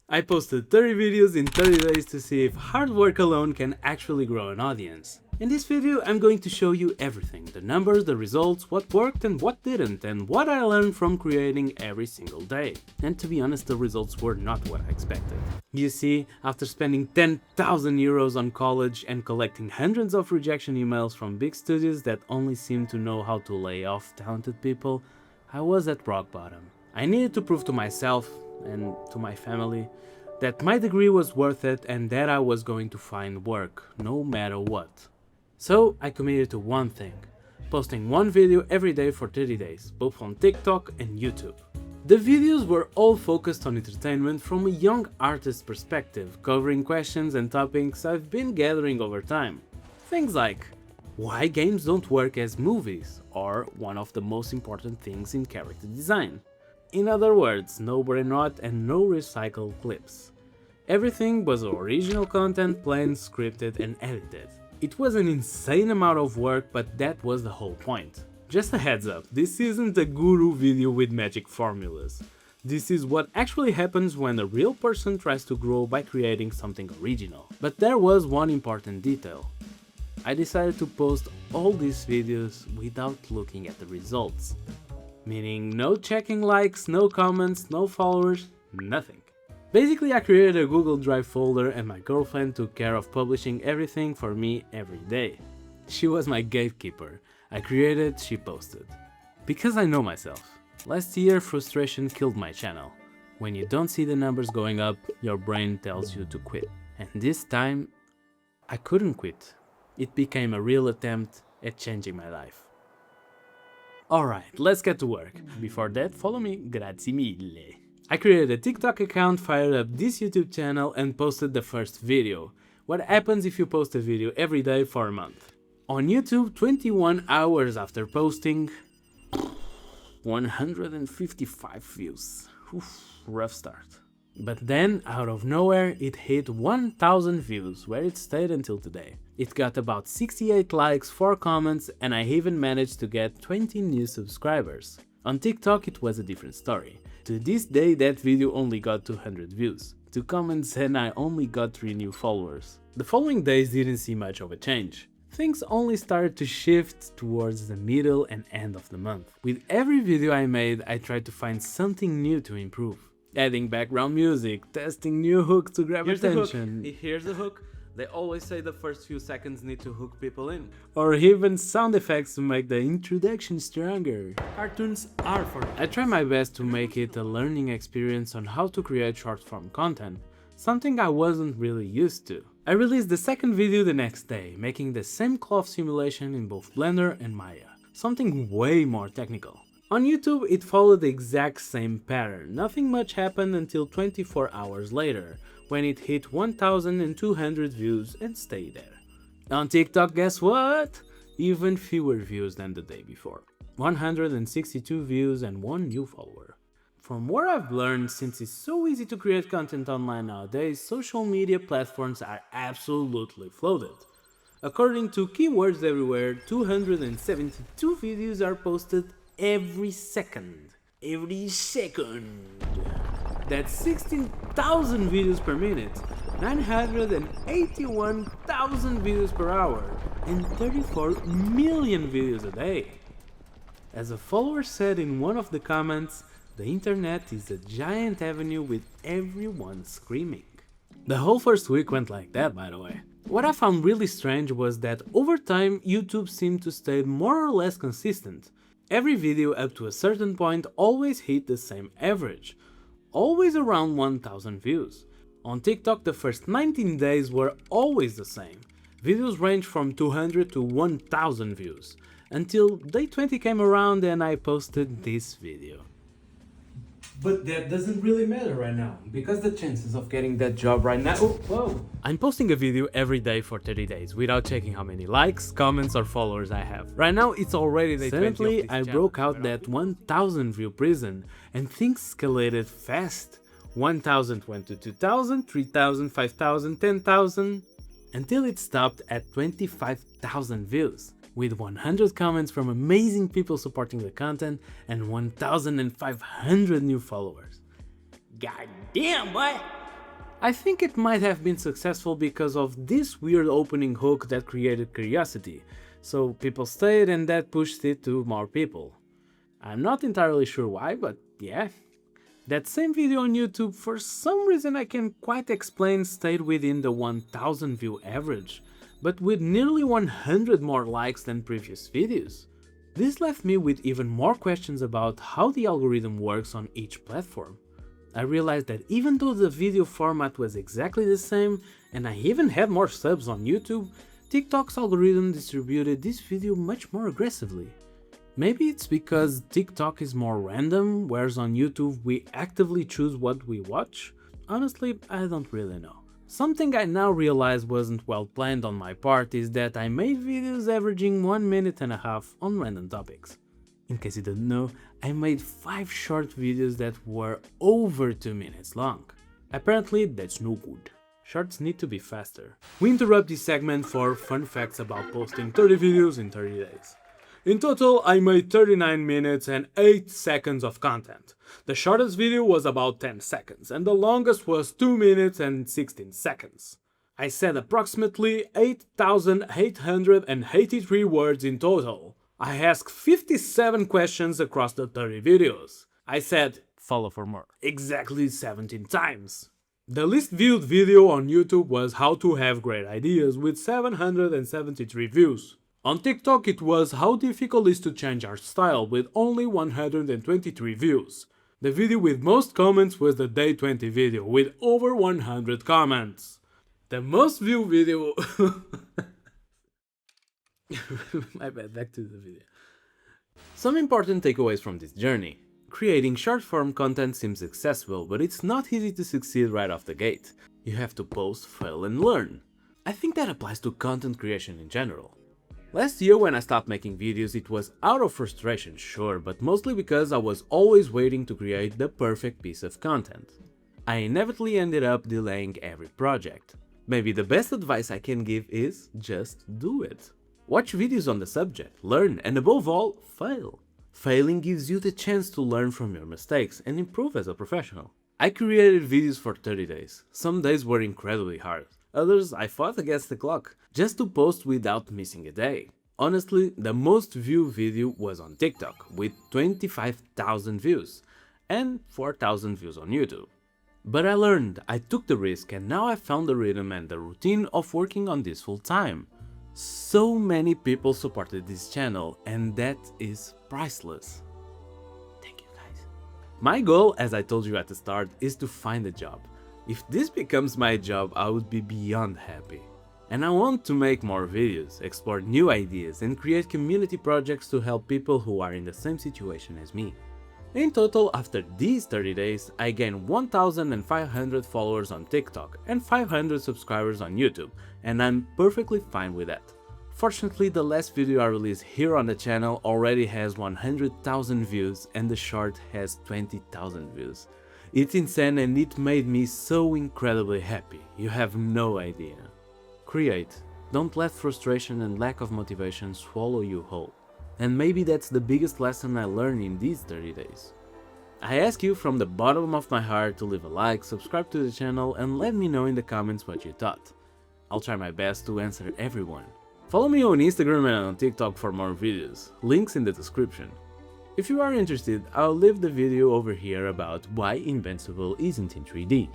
I posted 30 videos in 30 days to see if hard work alone can actually grow an audience. In this video, I'm going to show you everything, the numbers, the results, what worked and what didn't, and what I learned from creating every single day. And to be honest, the results were not what I expected. You see, after spending 10,000 euros on college and collecting hundreds of rejection emails from big studios that only seem to know how to lay off talented people, I was at rock bottom. I needed to prove to myself and to my family that my degree was worth it and that I was going to find work, no matter what. So I committed to one thing, posting one video every day for 30 days, both on TikTok and YouTube. The videos were all focused on entertainment from a young artist's perspective, covering questions and topics I've been gathering over time. Things like, why games don't work as movies, or one of the most important things in character design. In other words, no brain rot and no recycled clips. Everything was original content, planned, scripted and edited. It was an insane amount of work, but that was the whole point. Just a heads up, this isn't a guru video with magic formulas. This is what actually happens when a real person tries to grow by creating something original. But there was one important detail. I decided to post all these videos without looking at the results. Meaning no checking likes, no comments, no followers, nothing. Basically, I created a Google Drive folder and my girlfriend took care of publishing everything for me every day. She was my gatekeeper. I created, she posted. Because I know myself. Last year, frustration killed my channel. When you don't see the numbers going up, your brain tells you to quit. And this time, I couldn't quit. It became a real attempt at changing my life. Alright, let's get to work. Before that, follow me, grazie mille. I created a TikTok account, fired up this YouTube channel and posted the first video. What happens if you post a video every day for a month? On YouTube, 21 hours after posting, 155 views. Oof, rough start. But then, out of nowhere, it hit 1000 views, where it stayed until today. It got about 68 likes, 4 comments, and I even managed to get 20 new subscribers. On TikTok it was a different story. To this day that video only got 200 views, 2 comments and I only got 3 new followers. The following days didn't see much of a change. Things only started to shift towards the middle and end of the month. With every video I made, I tried to find something new to improve. Adding background music, testing new hooks to grab attention. Here's the hook. They always say the first few seconds need to hook people in. Or even sound effects to make the introduction stronger. Cartoons are for it. I try my best to make it a learning experience on how to create short-form content, something I wasn't really used to. I released the second video the next day, making the same cloth simulation in both Blender and Maya, something way more technical. On YouTube it followed the exact same pattern, nothing much happened until 24 hours later, when it hit 1200 views and stayed there. On TikTok, guess what? Even fewer views than the day before. 162 views and 1 new follower. From what I've learned, since it's so easy to create content online nowadays, social media platforms are absolutely flooded. According to Keywords Everywhere, 272 videos are posted every second. Every second. That's 16,000 videos per minute, 981,000 videos per hour, and 34 million videos a day. As a follower said in one of the comments, the internet is a giant avenue with everyone screaming. The whole first week went like that, by the way. What I found really strange was that over time YouTube seemed to stay more or less consistent. Every video up to a certain point always hit the same average. Always around 1000 views. On TikTok the first 19 days were always the same. Videos range from 200 to 1000 views. Until day 20 came around and I posted this video. But that doesn't really matter right now, because the chances of getting that job right now... Whoa! I'm posting a video every day for 30 days, without checking how many likes, comments or followers I have. Right now it's already day 20 of this channel. Suddenly I broke out that 1000 view prison, and things escalated fast. 1000 went to 2000, 3000, 5000, 10,000, until it stopped at 25,000 views. With 100 comments from amazing people supporting the content and 1,500 new followers. God damn, boy! I think it might have been successful because of this weird opening hook that created curiosity, so people stayed and that pushed it to more people. I'm not entirely sure why, but yeah. That same video on YouTube, for some reason I can't quite explain, stayed within the 1000 view average, but with nearly 100 more likes than previous videos. This left me with even more questions about how the algorithm works on each platform. I realized that even though the video format was exactly the same, and I even had more subs on YouTube, TikTok's algorithm distributed this video much more aggressively. Maybe it's because TikTok is more random, whereas on YouTube we actively choose what we watch? Honestly, I don't really know. Something I now realize wasn't well planned on my part is that I made videos averaging 1.5 minutes on random topics. In case you didn't know, I made 5 short videos that were over 2 minutes long. Apparently that's no good. Shorts need to be faster. We interrupt this segment for fun facts about posting 30 videos in 30 days. In total, I made 39 minutes and 8 seconds of content. The shortest video was about 10 seconds, and the longest was 2 minutes and 16 seconds. I said approximately 8,883 words in total. I asked 57 questions across the 30 videos. I said, "Follow for more," exactly 17 times. The least viewed video on YouTube was How to Have Great Ideas with 773 views. On TikTok it was How Difficult Is to Change Our Style with only 123 views. The video with most comments was the Day 20 video with over 100 comments. The most viewed video... My bad, back to the video. Some important takeaways from this journey. Creating short-form content seems accessible, but it's not easy to succeed right off the gate. You have to post, fail and learn. I think that applies to content creation in general. Last year when I stopped making videos it was out of frustration, sure, but mostly because I was always waiting to create the perfect piece of content. I inevitably ended up delaying every project. Maybe the best advice I can give is just do it. Watch videos on the subject, learn, and above all, fail. Failing gives you the chance to learn from your mistakes and improve as a professional. I created videos for 30 days. Some days were incredibly hard. Others I fought against the clock, just to post without missing a day. Honestly, the most viewed video was on TikTok, with 25,000 views, and 4,000 views on YouTube. But I learned, I took the risk, and now I found the rhythm and the routine of working on this full time. So many people supported this channel, and that is priceless. Thank you guys. My goal, as I told you at the start, is to find a job. If this becomes my job, I would be beyond happy. And I want to make more videos, explore new ideas, and create community projects to help people who are in the same situation as me. In total, after these 30 days, I gained 1,500 followers on TikTok and 500 subscribers on YouTube, and I'm perfectly fine with that. Fortunately, the last video I released here on the channel already has 100,000 views and the short has 20,000 views. It's insane and it made me so incredibly happy, you have no idea. Create. Don't let frustration and lack of motivation swallow you whole. And maybe that's the biggest lesson I learned in these 30 days. I ask you from the bottom of my heart to leave a like, subscribe to the channel and let me know in the comments what you thought. I'll try my best to answer everyone. Follow me on Instagram and on TikTok for more videos, links in the description. If you are interested, I'll leave the video over here about why Invincible isn't in 3D.